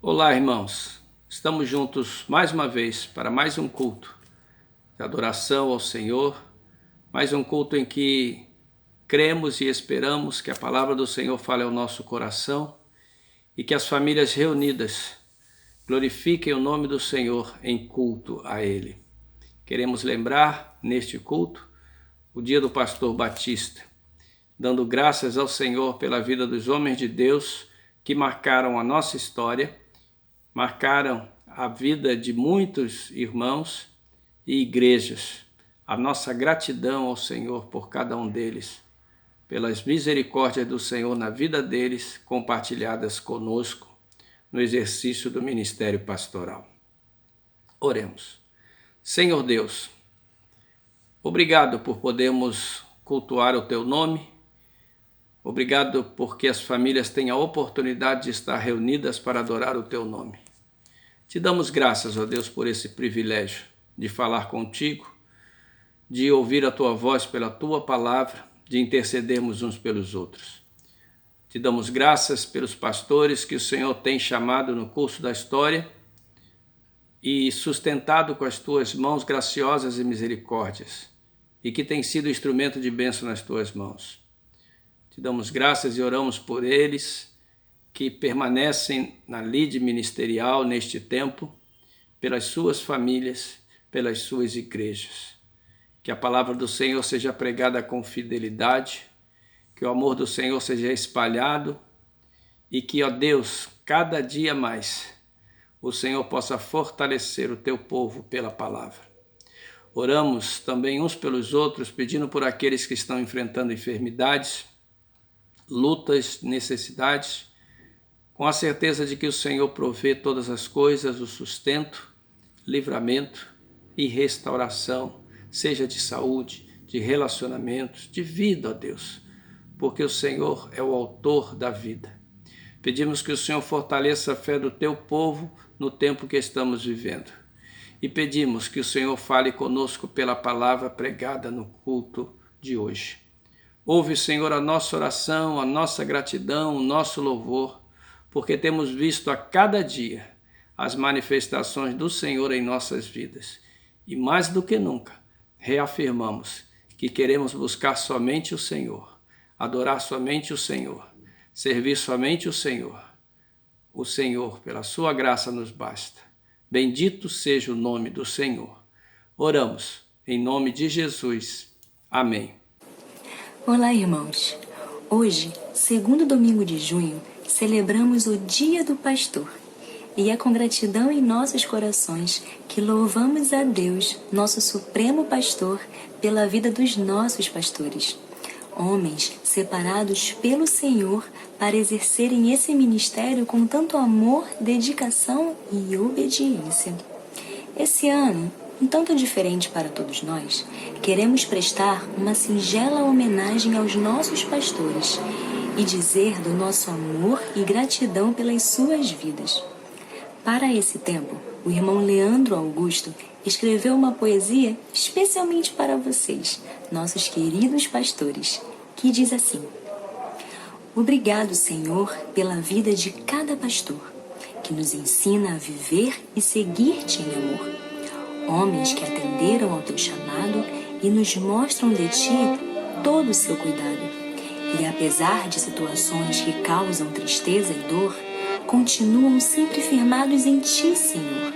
Olá, irmãos. Estamos juntos mais uma vez para mais um culto de adoração ao Senhor, mais um culto em que cremos e esperamos que a palavra do Senhor fale ao nosso coração e que as famílias reunidas glorifiquem o nome do Senhor em culto a Ele. Queremos lembrar neste culto o dia do pastor Batista, dando graças ao Senhor pela vida dos homens de Deus que marcaram a nossa história, marcaram a vida de muitos irmãos e igrejas. A nossa gratidão ao Senhor por cada um deles, pelas misericórdias do Senhor na vida deles, compartilhadas conosco no exercício do ministério pastoral. Oremos. Senhor Deus, obrigado por podermos cultuar o Teu nome. Obrigado porque as famílias têm a oportunidade de estar reunidas para adorar o Teu nome. Te damos graças, ó Deus, por esse privilégio de falar contigo, de ouvir a Tua voz pela Tua palavra, de intercedermos uns pelos outros. Te damos graças pelos pastores que o Senhor tem chamado no curso da história e sustentado com as Tuas mãos graciosas e misericórdias, e que tem sido instrumento de bênção nas Tuas mãos. Te damos graças e oramos por eles que permanecem na lide ministerial neste tempo, pelas suas famílias, pelas suas igrejas. Que a palavra do Senhor seja pregada com fidelidade, que o amor do Senhor seja espalhado e que, ó Deus, cada dia mais o Senhor possa fortalecer o teu povo pela palavra. Oramos também uns pelos outros, pedindo por aqueles que estão enfrentando enfermidades, lutas, necessidades, com a certeza de que o Senhor provê todas as coisas, o sustento, livramento e restauração, seja de saúde, de relacionamentos, de vida, ó Deus, porque o Senhor é o autor da vida. Pedimos que o Senhor fortaleça a fé do teu povo no tempo que estamos vivendo. E pedimos que o Senhor fale conosco pela palavra pregada no culto de hoje. Ouve, Senhor, a nossa oração, a nossa gratidão, o nosso louvor, porque temos visto a cada dia as manifestações do Senhor em nossas vidas. E mais do que nunca, reafirmamos que queremos buscar somente o Senhor, adorar somente o Senhor, servir somente o Senhor. O Senhor, pela sua graça, nos basta. Bendito seja o nome do Senhor. Oramos em nome de Jesus. Amém. Olá, irmãos. Hoje, segundo domingo de junho, celebramos o Dia do Pastor. E é com gratidão em nossos corações que louvamos a Deus, nosso Supremo Pastor, pela vida dos nossos pastores. Homens separados pelo Senhor para exercerem esse ministério com tanto amor, dedicação e obediência. Esse ano, um tanto diferente para todos nós, queremos prestar uma singela homenagem aos nossos pastores e dizer do nosso amor e gratidão pelas suas vidas. Para esse tempo, o irmão Leandro Augusto escreveu uma poesia especialmente para vocês, nossos queridos pastores, que diz assim: Obrigado, Senhor, pela vida de cada pastor, que nos ensina a viver e seguir-te em amor. Homens que atenderam ao teu chamado e nos mostram de ti todo o seu cuidado. E apesar de situações que causam tristeza e dor, continuam sempre firmados em ti, Senhor.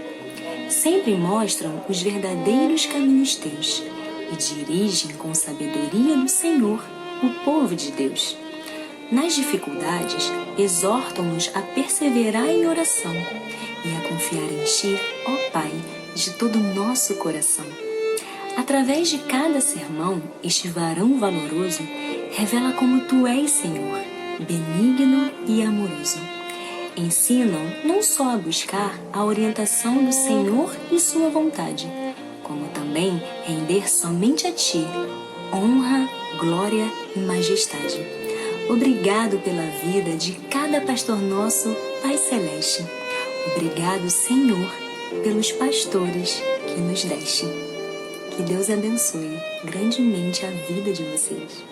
Sempre mostram os verdadeiros caminhos teus e dirigem com sabedoria do Senhor o povo de Deus. Nas dificuldades, exortam-nos a perseverar em oração e a confiar em ti, ó Pai, de todo o nosso coração. Através de cada sermão, este varão valoroso revela como tu és, Senhor, benigno e amoroso. Ensinam não só a buscar a orientação do Senhor e sua vontade, como também render somente a ti honra, glória e majestade. Obrigado pela vida de cada pastor nosso, Pai Celeste. Obrigado, Senhor, pelos pastores que nos deste. Que Deus abençoe grandemente a vida de vocês.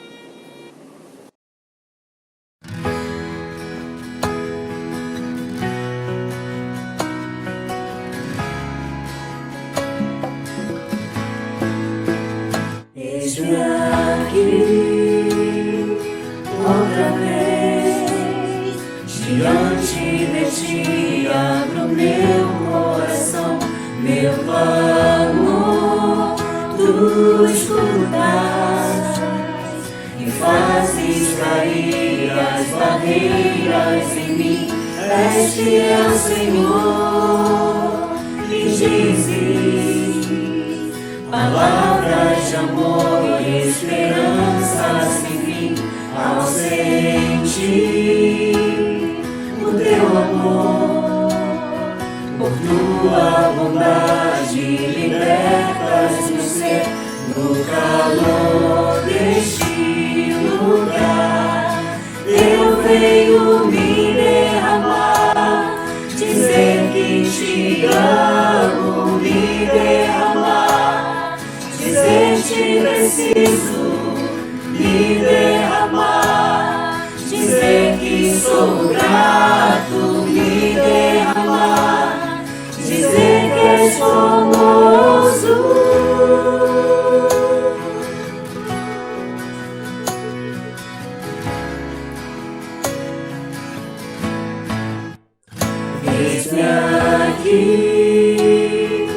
Eis-me aqui outra vez, diante de ti abro meu coração, meu clamor tu escutas e fazes cair as barreiras em mim. És fiel, Senhor, e dizes palavras de amor e esperança sem fim. Ao sentir o teu amor, por tua bondade libertas meu ser. No calor deste lugar eu venho me derramar, dizer que te amo, me derramar, dizer te preciso, me derramar, dizer que sou grato, me derramar, dizer que és famoso. Eis-me aqui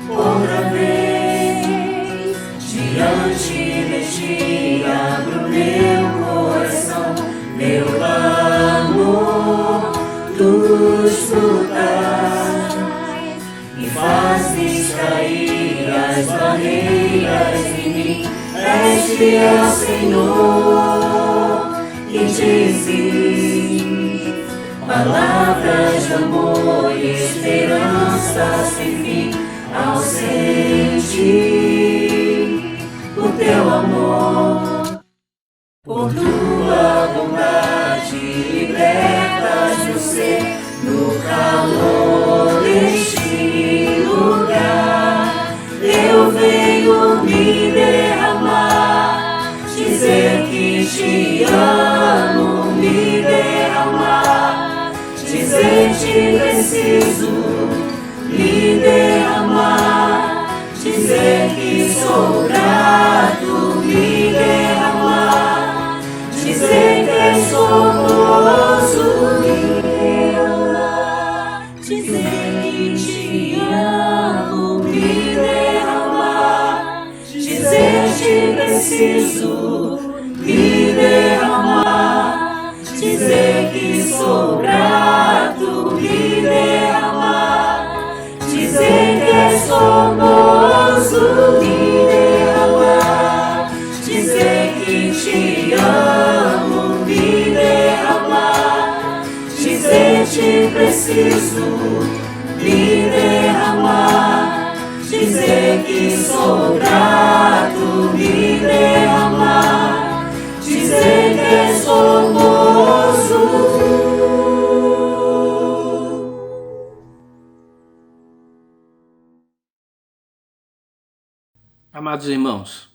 outra vez, diante de ti abro meu coração, meu amor tu escutas e fazes cair as barreiras em mim. És fiel, Senhor, e dizes palavras de amor e esperança sem fim. Ao sentir o teu amor, por tua bondade libertas meu ser. No calor deste lugar eu venho me derramar, dizer que te amo, me derramar, dizer te preciso, me derramar, dizer que sou grato, me derramar, dizer que és famoso, me derramar, dizer que te amo, me derramar, dizer te preciso, me derramar, dizer que sou grato, me derramar, dizer que és famoso, me derramar, dizer que te amo, me derramar, dizer te preciso, me derramar, dizer que sou grato, me derramar, dizer que és famoso. Amados irmãos,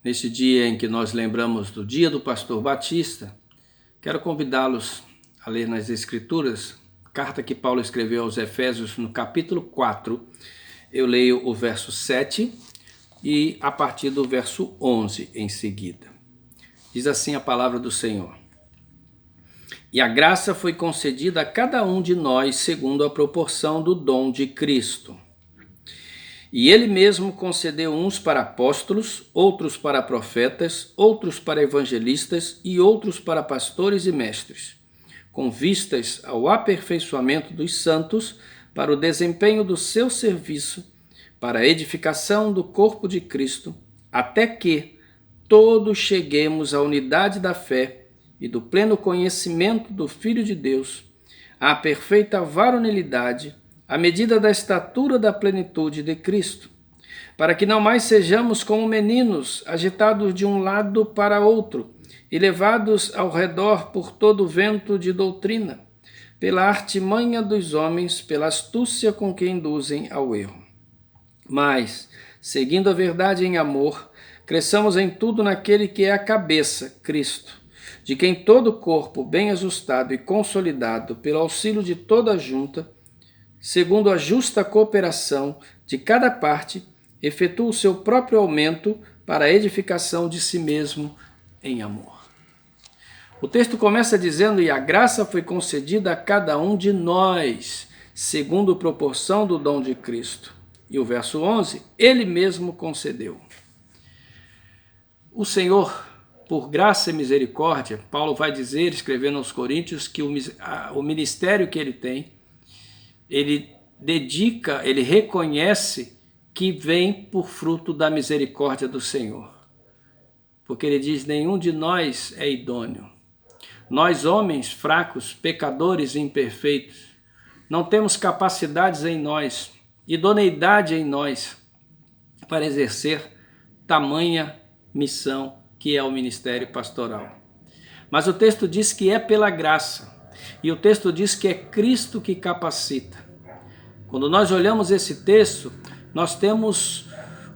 nesse dia em que nós lembramos do dia do pastor Batista, quero convidá-los a ler nas Escrituras, carta que Paulo escreveu aos Efésios no capítulo 4, eu leio o verso 7 e a partir do verso 11 em seguida. Diz assim a palavra do Senhor: E a graça foi concedida a cada um de nós segundo a proporção do dom de Cristo. E ele mesmo concedeu uns para apóstolos, outros para profetas, outros para evangelistas e outros para pastores e mestres, com vistas ao aperfeiçoamento dos santos, para o desempenho do seu serviço, para a edificação do corpo de Cristo, até que todos cheguemos à unidade da fé e do pleno conhecimento do Filho de Deus, à perfeita varonilidade, à medida da estatura da plenitude de Cristo, para que não mais sejamos como meninos, agitados de um lado para outro e levados ao redor por todo o vento de doutrina, pela artimanha dos homens, pela astúcia com que induzem ao erro. Mas, seguindo a verdade em amor, cresçamos em tudo naquele que é a cabeça, Cristo, de quem todo o corpo, bem ajustado e consolidado pelo auxílio de toda a junta, segundo a justa cooperação de cada parte, efetua o seu próprio aumento para a edificação de si mesmo em amor. O texto começa dizendo: e a graça foi concedida a cada um de nós, segundo a proporção do dom de Cristo. E o verso 11, ele mesmo concedeu. O Senhor, por graça e misericórdia, Paulo vai dizer, escrevendo aos Coríntios, que o ministério que ele tem, ele dedica, ele reconhece que vem por fruto da misericórdia do Senhor. Porque ele diz: nenhum de nós é idôneo. Nós, homens fracos, pecadores e imperfeitos, não temos capacidades em nós, idoneidade em nós, para exercer tamanha missão que é o ministério pastoral. Mas o texto diz que é pela graça, e o texto diz que é Cristo que capacita. Quando nós olhamos esse texto, nós temos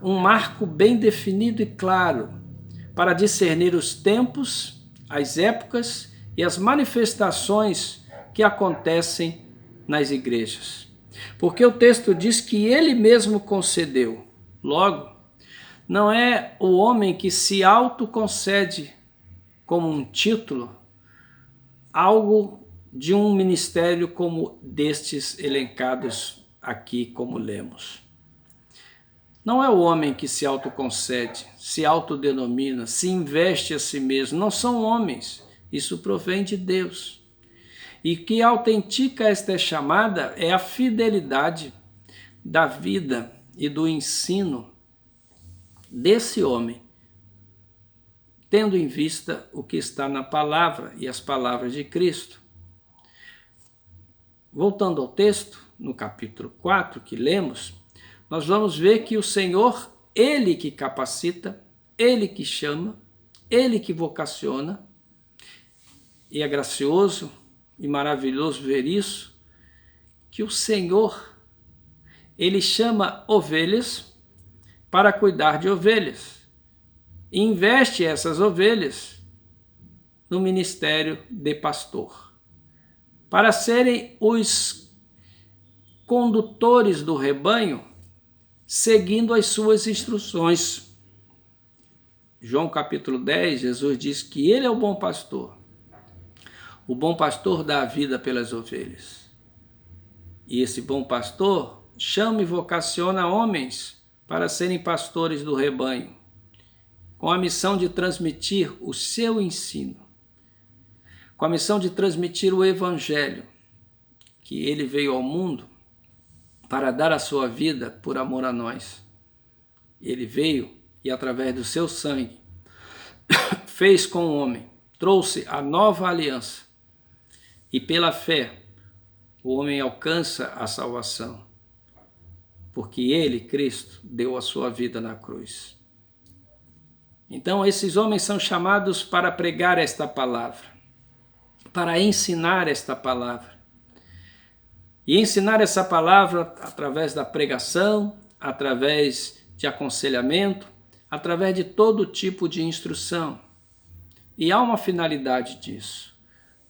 um marco bem definido e claro para discernir os tempos, as épocas e as manifestações que acontecem nas igrejas. Porque o texto diz que ele mesmo concedeu. Logo, não é o homem que se autoconcede como um título algo de um ministério como destes elencados aqui, como lemos. Não é o homem que se autoconcede, se autodenomina, se investe a si mesmo. Não são homens, isso provém de Deus. E que autentica esta chamada é a fidelidade da vida e do ensino desse homem, tendo em vista o que está na palavra e as palavras de Cristo. Voltando ao texto, no capítulo 4 que lemos, nós vamos ver que o Senhor, ele que capacita, ele que chama, ele que vocaciona, e é gracioso e maravilhoso ver isso, que o Senhor, ele chama ovelhas para cuidar de ovelhas, e investe essas ovelhas no ministério de pastor, para serem os condutores do rebanho, seguindo as suas instruções. João capítulo 10, Jesus diz que ele é o bom pastor. O bom pastor dá a vida pelas ovelhas. E esse bom pastor chama e vocaciona homens para serem pastores do rebanho, com a missão de transmitir o seu ensino, com a missão de transmitir o evangelho, que ele veio ao mundo para dar a sua vida por amor a nós. Ele veio e, através do seu sangue, fez com o homem, trouxe a nova aliança. E pela fé, o homem alcança a salvação, porque ele, Cristo, deu a sua vida na cruz. Então, esses homens são chamados para pregar esta palavra, para ensinar esta palavra. E ensinar essa palavra através da pregação, através de aconselhamento, através de todo tipo de instrução. E há uma finalidade disso.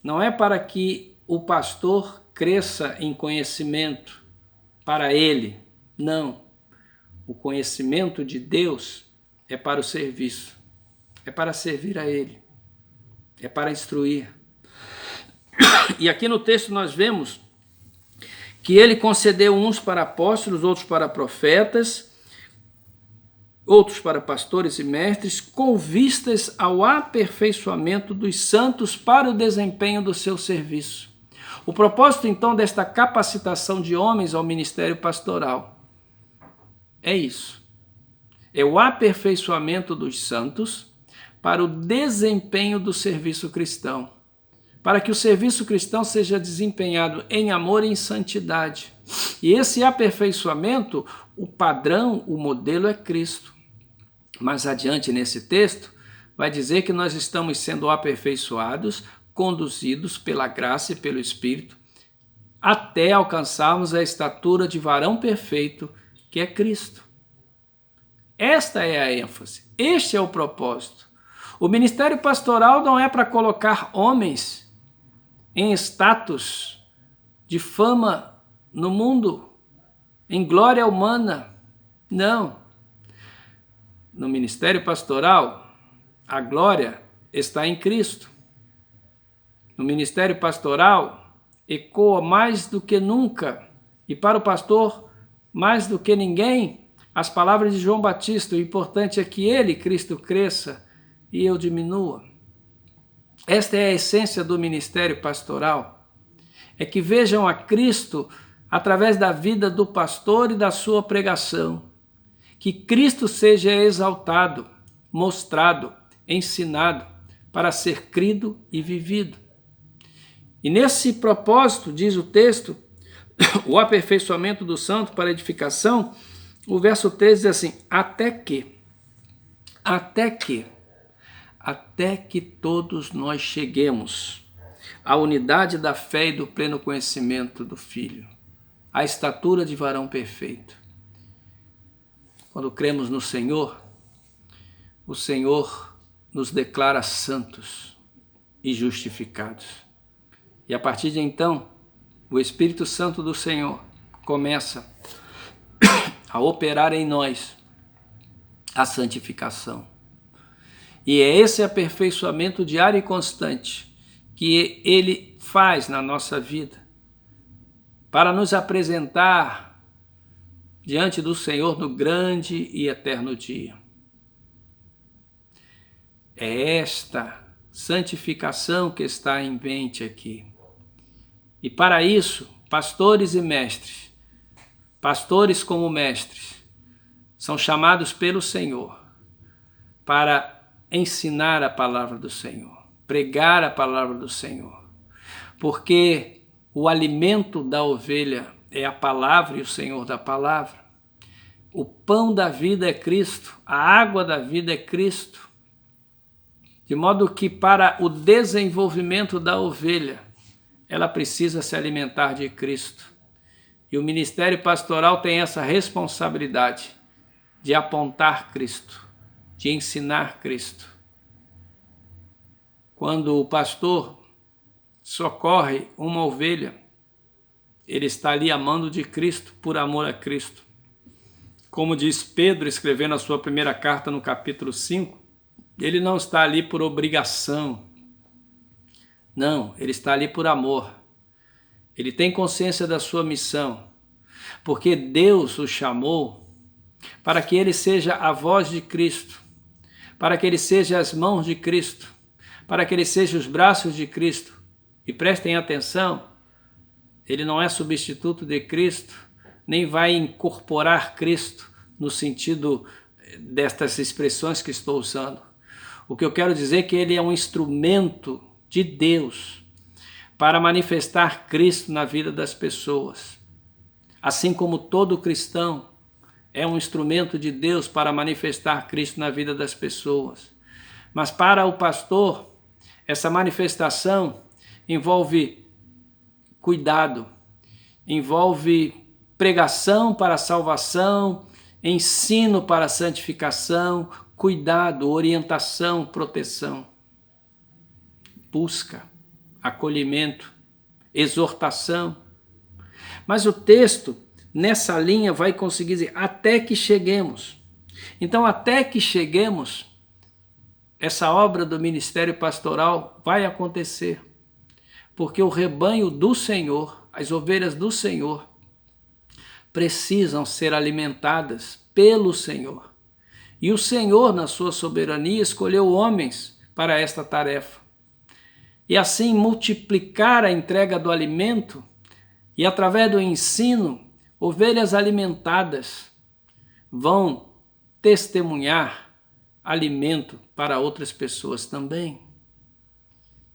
Não é para que o pastor cresça em conhecimento para ele, não. O conhecimento de Deus é para o serviço, é para servir a ele, é para instruir. E aqui no texto nós vemos que ele concedeu uns para apóstolos, outros para profetas, outros para pastores e mestres, com vistas ao aperfeiçoamento dos santos para o desempenho do seu serviço. O propósito, então, desta capacitação de homens ao ministério pastoral é isso. É o aperfeiçoamento dos santos para o desempenho do serviço cristão, para que o serviço cristão seja desempenhado em amor e em santidade. E esse aperfeiçoamento, o padrão, o modelo é Cristo. Mais adiante nesse texto, vai dizer que nós estamos sendo aperfeiçoados, conduzidos pela graça e pelo Espírito, até alcançarmos a estatura de varão perfeito, que é Cristo. Esta é a ênfase, este é o propósito. O ministério pastoral não é para colocar homens em status de fama no mundo, em glória humana. Não. no ministério pastoral, a glória está em Cristo. No ministério pastoral, ecoa mais do que nunca, e para o pastor, mais do que ninguém, as palavras de João Batista: o importante é que ele, Cristo, cresça e eu diminua. Esta é a essência do ministério pastoral, é que vejam a Cristo através da vida do pastor e da sua pregação, que Cristo seja exaltado, mostrado, ensinado, para ser crido e vivido. E nesse propósito, diz o texto, o aperfeiçoamento do santo para edificação, o verso 13 diz assim: até que todos nós cheguemos à unidade da fé e do pleno conhecimento do Filho, à estatura de varão perfeito. Quando cremos no Senhor, o Senhor nos declara santos e justificados. E a partir de então, o Espírito Santo do Senhor começa a operar em nós a santificação. E é esse aperfeiçoamento diário e constante que Ele faz na nossa vida para nos apresentar diante do Senhor no grande e eterno dia. É esta santificação que está em mente aqui. E para isso, pastores e mestres, pastores como mestres, são chamados pelo Senhor para ensinar a palavra do Senhor, pregar a palavra do Senhor, porque o alimento da ovelha é a palavra e o Senhor da palavra. O pão da vida é Cristo, a água da vida é Cristo, de modo que para o desenvolvimento da ovelha, ela precisa se alimentar de Cristo. E o ministério pastoral tem essa responsabilidade de apontar Cristo, de ensinar Cristo. Quando o pastor socorre uma ovelha, ele está ali amando de Cristo, por amor a Cristo. Como diz Pedro, escrevendo a sua primeira carta no capítulo 5, ele não está ali por obrigação. Não, ele está ali por amor. Ele tem consciência da sua missão, porque Deus o chamou para que ele seja a voz de Cristo, para que ele seja as mãos de Cristo, para que ele seja os braços de Cristo. E prestem atenção, ele não é substituto de Cristo, nem vai incorporar Cristo no sentido destas expressões que estou usando. O que eu quero dizer é que ele é um instrumento de Deus para manifestar Cristo na vida das pessoas. Assim como todo cristão é um instrumento de Deus para manifestar Cristo na vida das pessoas. Mas para o pastor, essa manifestação envolve cuidado, envolve pregação para a salvação, ensino para a santificação, cuidado, orientação, proteção, busca, acolhimento, exortação. Mas o texto, nessa linha, vai conseguir dizer, até que cheguemos. Então, até que cheguemos, essa obra do ministério pastoral vai acontecer. Porque o rebanho do Senhor, as ovelhas do Senhor, precisam ser alimentadas pelo Senhor. E o Senhor, na sua soberania, escolheu homens para esta tarefa. E assim multiplicar a entrega do alimento e, através do ensino, ovelhas alimentadas vão testemunhar alimento para outras pessoas também.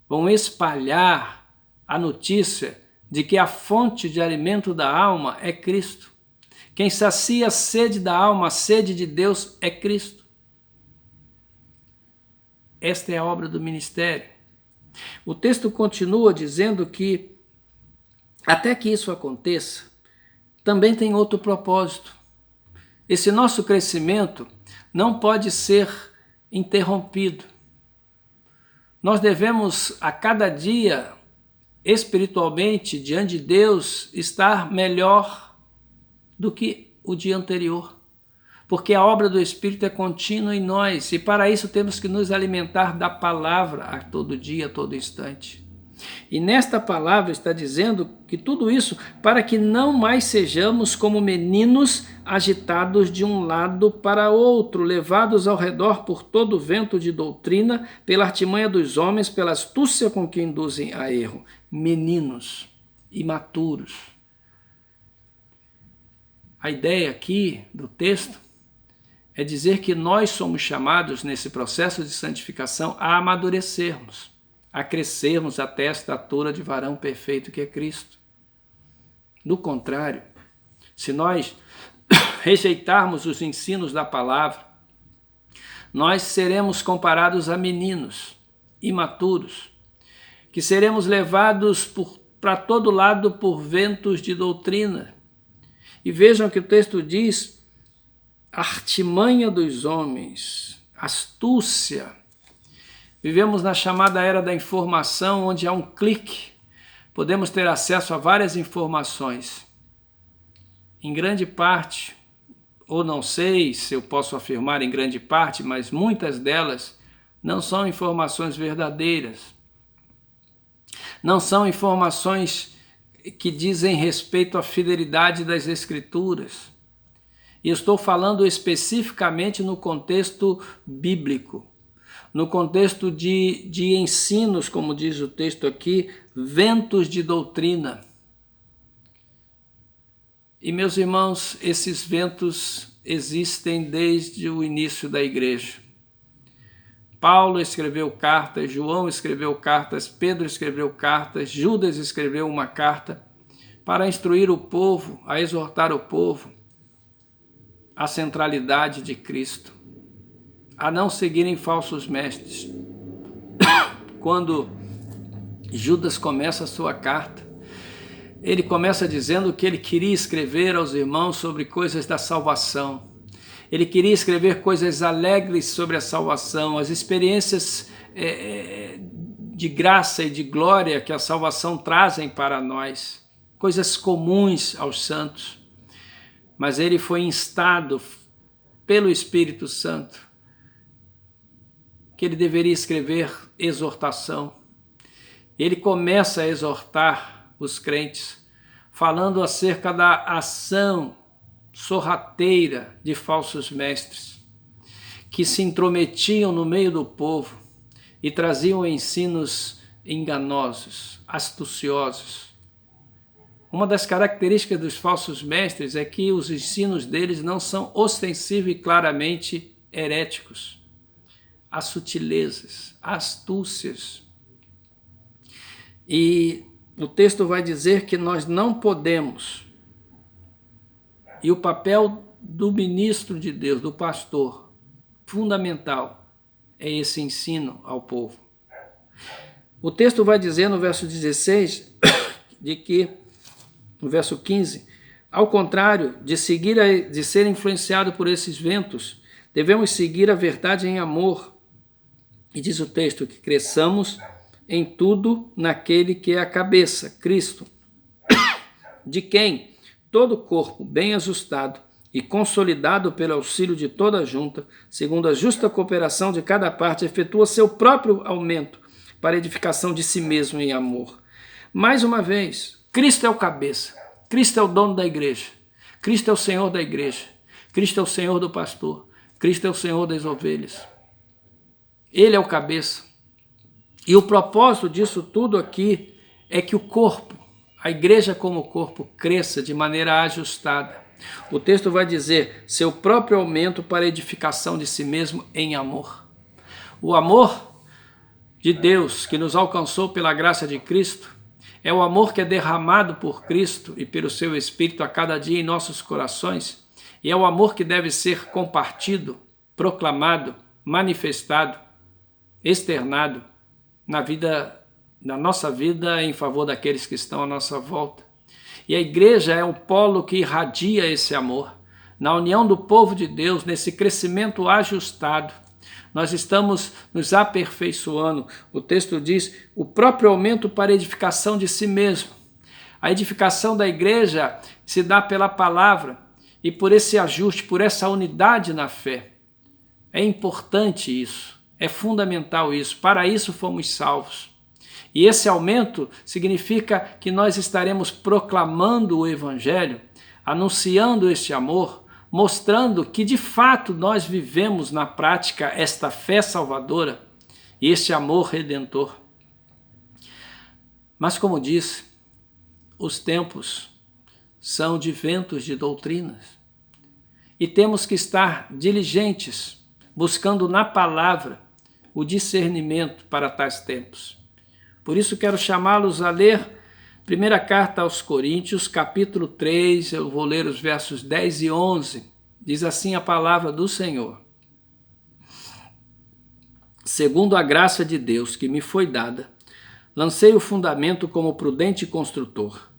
Vão espalhar a notícia de que a fonte de alimento da alma é Cristo. Quem sacia a sede da alma, a sede de Deus, é Cristo. Esta é a obra do ministério. O texto continua dizendo que, até que isso aconteça, também tem outro propósito. Esse nosso crescimento não pode ser interrompido. Nós devemos, a cada dia, espiritualmente, diante de Deus, estar melhor do que o dia anterior, porque a obra do Espírito é contínua em nós, e para isso temos que nos alimentar da palavra a todo dia, a todo instante. E nesta palavra está dizendo que tudo isso para que não mais sejamos como meninos agitados de um lado para outro, levados ao redor por todo vento de doutrina, pela artimanha dos homens, pela astúcia com que induzem a erro. Meninos, imaturos. A ideia aqui do texto é dizer que nós somos chamados nesse processo de santificação a amadurecermos, a crescermos até a estatura de varão perfeito que é Cristo. Do contrário, se nós rejeitarmos os ensinos da palavra, nós seremos comparados a meninos imaturos, que seremos levados para todo lado por ventos de doutrina. E vejam que o texto diz: artimanha dos homens, astúcia. Vivemos na chamada era da informação, onde há um clique, podemos ter acesso a várias informações. Em grande parte, ou não sei se eu posso afirmar em grande parte, mas muitas delas não são informações verdadeiras. Não são informações que dizem respeito à fidelidade das Escrituras. E estou falando especificamente no contexto bíblico, no contexto de ensinos, como diz o texto aqui, ventos de doutrina. E, meus irmãos, esses ventos existem desde o início da igreja. Paulo escreveu cartas, João escreveu cartas, Pedro escreveu cartas, Judas escreveu uma carta para instruir o povo, a exortar o povo à centralidade de Cristo, a não seguirem falsos mestres. Quando Judas começa a sua carta, ele começa dizendo que ele queria escrever aos irmãos sobre coisas da salvação. Ele queria escrever coisas alegres sobre a salvação, as experiências de graça e de glória que a salvação trazem para nós, coisas comuns aos santos. Mas ele foi instado pelo Espírito Santo que ele deveria escrever exortação. Ele começa a exortar os crentes, falando acerca da ação sorrateira de falsos mestres, que se intrometiam no meio do povo e traziam ensinos enganosos, astuciosos. Uma das características dos falsos mestres é que os ensinos deles não são ostensivos e claramente heréticos. Há sutilezas, astúcias. E o texto vai dizer que nós não podemos. E o papel do ministro de Deus, do pastor, fundamental, é esse ensino ao povo. O texto vai dizer no verso 16, no verso 15, ao contrário de ser influenciado por esses ventos, devemos seguir a verdade em amor. E diz o texto que cresçamos em tudo naquele que é a cabeça, Cristo, de quem todo o corpo, bem ajustado e consolidado pelo auxílio de toda a junta, segundo a justa cooperação de cada parte, efetua seu próprio aumento para a edificação de si mesmo em amor. Mais uma vez, Cristo é o cabeça, Cristo é o dono da igreja, Cristo é o Senhor da igreja, Cristo é o Senhor do pastor, Cristo é o Senhor das ovelhas. Ele é o cabeça. E o propósito disso tudo aqui é que o corpo, a igreja como corpo, cresça de maneira ajustada. O texto vai dizer, seu próprio aumento para a edificação de si mesmo em amor. O amor de Deus que nos alcançou pela graça de Cristo é o amor que é derramado por Cristo e pelo seu Espírito a cada dia em nossos corações, e é o amor que deve ser compartido, proclamado, manifestado, externado na nossa vida em favor daqueles que estão à nossa volta. E a igreja é um polo que irradia esse amor. Na união do povo de Deus, nesse crescimento ajustado, nós estamos nos aperfeiçoando. O texto diz, o próprio aumento para a edificação de si mesmo. A edificação da igreja se dá pela palavra. e por esse ajuste, por essa unidade na fé. É importante isso, é fundamental isso, para isso fomos salvos. E esse aumento significa que nós estaremos proclamando o Evangelho, anunciando este amor, mostrando que de fato nós vivemos na prática esta fé salvadora e este amor redentor. Mas como disse, os tempos são de ventos de doutrinas e temos que estar diligentes, buscando na palavra o discernimento para tais tempos. Por isso quero chamá-los a ler primeira carta aos Coríntios, capítulo 3, eu vou ler os versos 10 e 11. Diz assim a palavra do Senhor. Segundo a graça de Deus que me foi dada, lancei o fundamento como prudente construtor,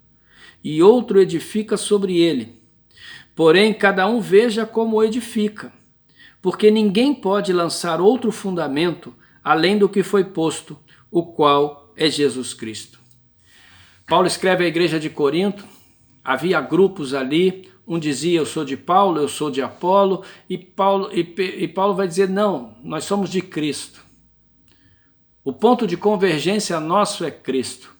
e outro edifica sobre ele. Porém, cada um veja como edifica, porque ninguém pode lançar outro fundamento além do que foi posto, o qual é Jesus Cristo. Paulo escreve à igreja de Corinto, havia grupos ali, um dizia eu sou de Paulo, eu sou de Apolo, e Paulo vai dizer não, nós somos de Cristo. O ponto de convergência nosso é Cristo.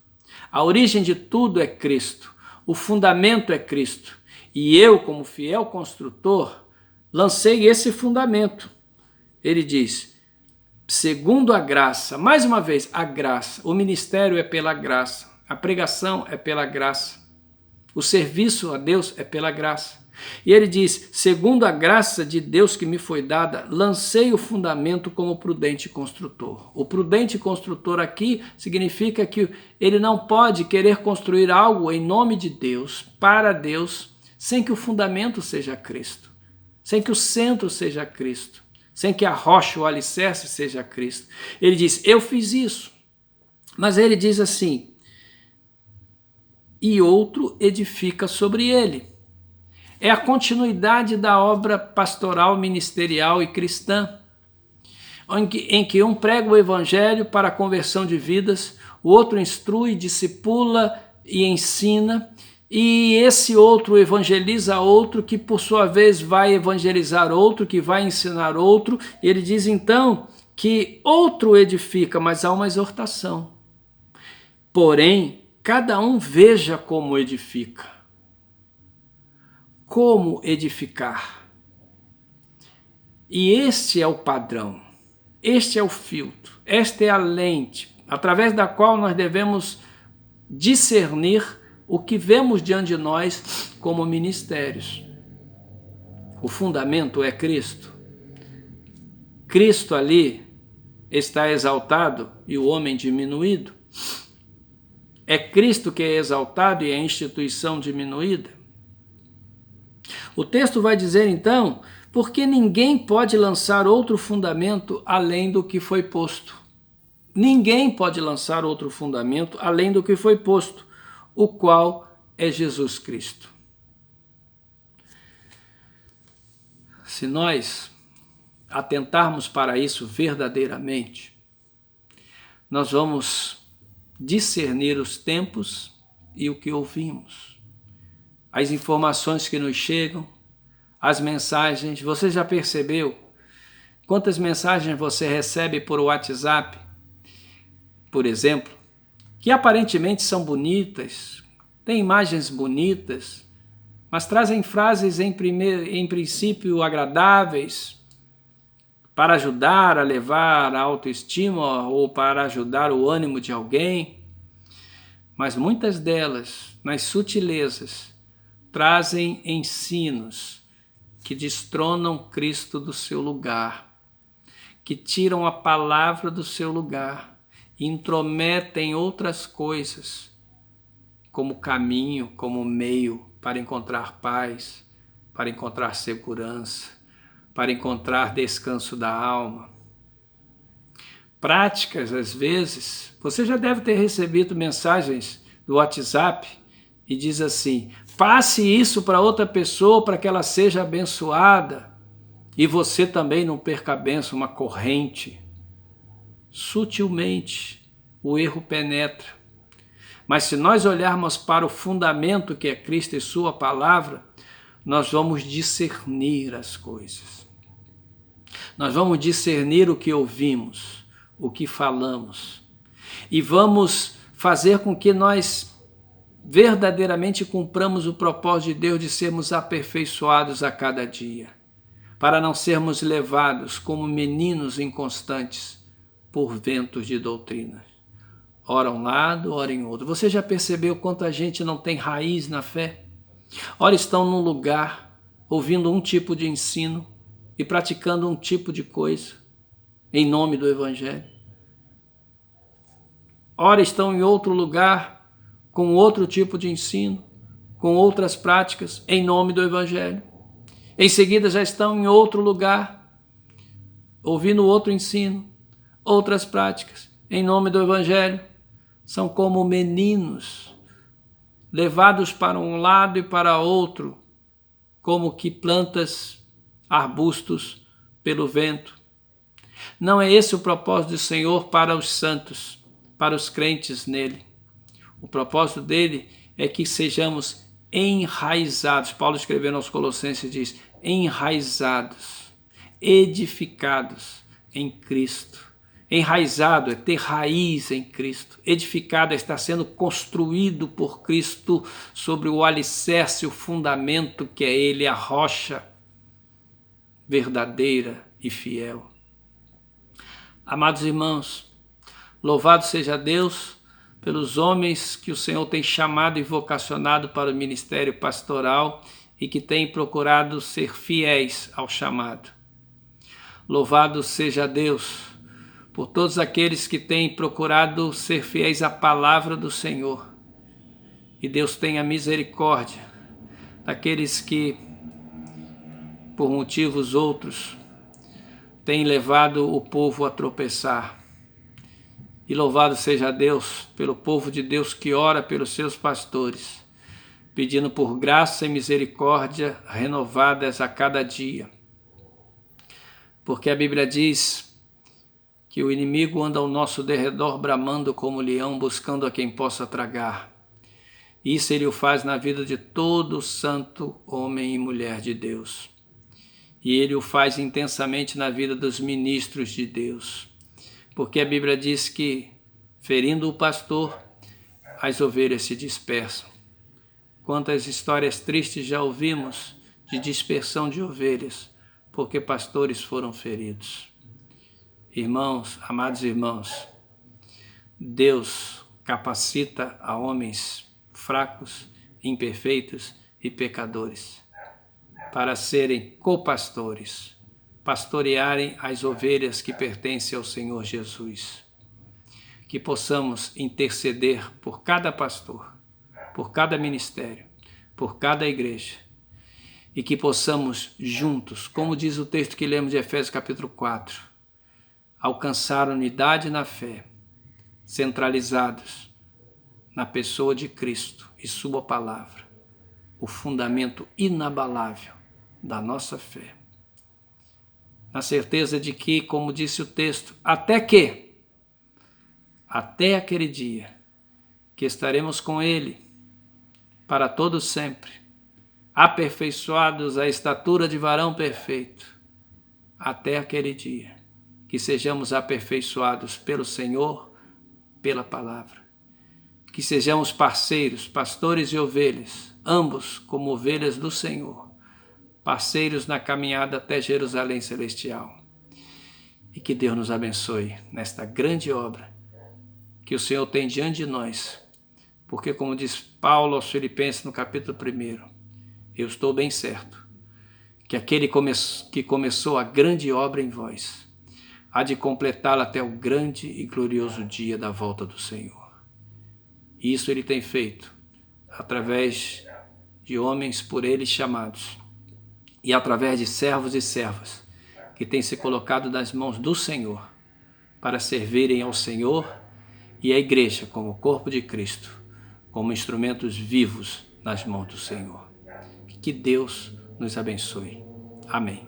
A origem de tudo é Cristo. O fundamento é Cristo. E eu, como fiel construtor, lancei esse fundamento. Ele diz, segundo a graça, mais uma vez, a graça. O ministério é pela graça. A pregação é pela graça. O serviço a Deus é pela graça. E ele diz, segundo a graça de Deus que me foi dada, lancei o fundamento como prudente construtor. O prudente construtor aqui significa que ele não pode querer construir algo em nome de Deus, para Deus, sem que o fundamento seja Cristo, sem que o centro seja Cristo, sem que a rocha, o alicerce seja Cristo. Ele diz, eu fiz isso. Mas ele diz assim, e outro edifica sobre ele. É a continuidade da obra pastoral, ministerial e cristã, em que um prega o evangelho para a conversão de vidas, o outro instrui, discipula e ensina, e esse outro evangeliza outro, que por sua vez vai evangelizar outro, que vai ensinar outro. Ele diz então que outro edifica, mas há uma exortação. Porém, cada um veja como edifica. Como edificar. E este é o padrão, este é o filtro, esta é a lente, através da qual nós devemos discernir o que vemos diante de nós como ministérios. O fundamento é Cristo. Cristo ali está exaltado e o homem diminuído. É Cristo que é exaltado e a instituição diminuída. O texto vai dizer então, porque ninguém pode lançar outro fundamento além do que foi posto. Ninguém pode lançar outro fundamento além do que foi posto, o qual é Jesus Cristo. Se nós atentarmos para isso verdadeiramente, nós vamos discernir os tempos e o que ouvimos. As informações que nos chegam, as mensagens. Você já percebeu quantas mensagens você recebe por WhatsApp, por exemplo, que aparentemente são bonitas, têm imagens bonitas, mas trazem frases em princípio agradáveis para ajudar a levar a autoestima ou para ajudar o ânimo de alguém, mas muitas delas, nas sutilezas, trazem ensinos que destronam Cristo do seu lugar, que tiram a palavra do seu lugar e intrometem outras coisas como caminho, como meio para encontrar paz, para encontrar segurança, para encontrar descanso da alma. Práticas, às vezes, você já deve ter recebido mensagens do WhatsApp e diz assim, passe isso para outra pessoa para que ela seja abençoada e você também não perca a bênção, uma corrente. Sutilmente o erro penetra. Mas se nós olharmos para o fundamento que é Cristo e sua palavra, nós vamos discernir as coisas. Nós vamos discernir o que ouvimos, o que falamos. E vamos fazer com que nós verdadeiramente cumpramos o propósito de Deus de sermos aperfeiçoados a cada dia, para não sermos levados como meninos inconstantes por ventos de doutrina. Ora um lado, ora em outro. Você já percebeu quanto a gente não tem raiz na fé? Ora estão num lugar, ouvindo um tipo de ensino e praticando um tipo de coisa, em nome do Evangelho. Ora estão em outro lugar, com outro tipo de ensino, com outras práticas, em nome do Evangelho. Em seguida já estão em outro lugar, ouvindo outro ensino, outras práticas, em nome do Evangelho. São como meninos, levados para um lado e para outro, como que plantas, arbustos pelo vento. Não é esse o propósito do Senhor para os santos, para os crentes nele. O propósito dele é que sejamos enraizados. Paulo escrevendo aos Colossenses diz, enraizados, edificados em Cristo. Enraizado é ter raiz em Cristo. Edificado é estar sendo construído por Cristo sobre o alicerce, o fundamento que é Ele, a rocha verdadeira e fiel. Amados irmãos, louvado seja Deus pelos homens que o Senhor tem chamado e vocacionado para o ministério pastoral e que têm procurado ser fiéis ao chamado. Louvado seja Deus por todos aqueles que têm procurado ser fiéis à palavra do Senhor. E Deus tenha misericórdia daqueles que, por motivos outros, têm levado o povo a tropeçar. E louvado seja Deus pelo povo de Deus que ora pelos seus pastores, pedindo por graça e misericórdia renovadas a cada dia. Porque a Bíblia diz que o inimigo anda ao nosso derredor bramando como leão, buscando a quem possa tragar. Isso ele o faz na vida de todo santo homem e mulher de Deus. E ele o faz intensamente na vida dos ministros de Deus. Porque a Bíblia diz que, ferindo o pastor, as ovelhas se dispersam. Quantas histórias tristes já ouvimos de dispersão de ovelhas, porque pastores foram feridos. Irmãos, amados irmãos, Deus capacita a homens fracos, imperfeitos e pecadores para serem copastores, pastorearem as ovelhas que pertencem ao Senhor Jesus. Que possamos interceder por cada pastor, por cada ministério, por cada igreja, e que possamos juntos, como diz o texto que lemos de Efésios capítulo 4, alcançar unidade na fé, centralizados na pessoa de Cristo e sua palavra, o fundamento inabalável da nossa fé. Na certeza de que, como disse o texto, até aquele dia que estaremos com Ele para todo sempre, aperfeiçoados à estatura de varão perfeito, até aquele dia que sejamos aperfeiçoados pelo Senhor, pela palavra, que sejamos parceiros, pastores e ovelhas, ambos como ovelhas do Senhor, parceiros na caminhada até Jerusalém Celestial. E que Deus nos abençoe nesta grande obra que o Senhor tem diante de nós. Porque, como diz Paulo aos Filipenses no capítulo 1, eu estou bem certo que aquele que começou a grande obra em vós há de completá-la até o grande e glorioso dia da volta do Senhor. E isso Ele tem feito através de homens por Ele chamados, e através de servos e servas que têm se colocado nas mãos do Senhor para servirem ao Senhor e à igreja como corpo de Cristo, como instrumentos vivos nas mãos do Senhor. Que Deus nos abençoe. Amém.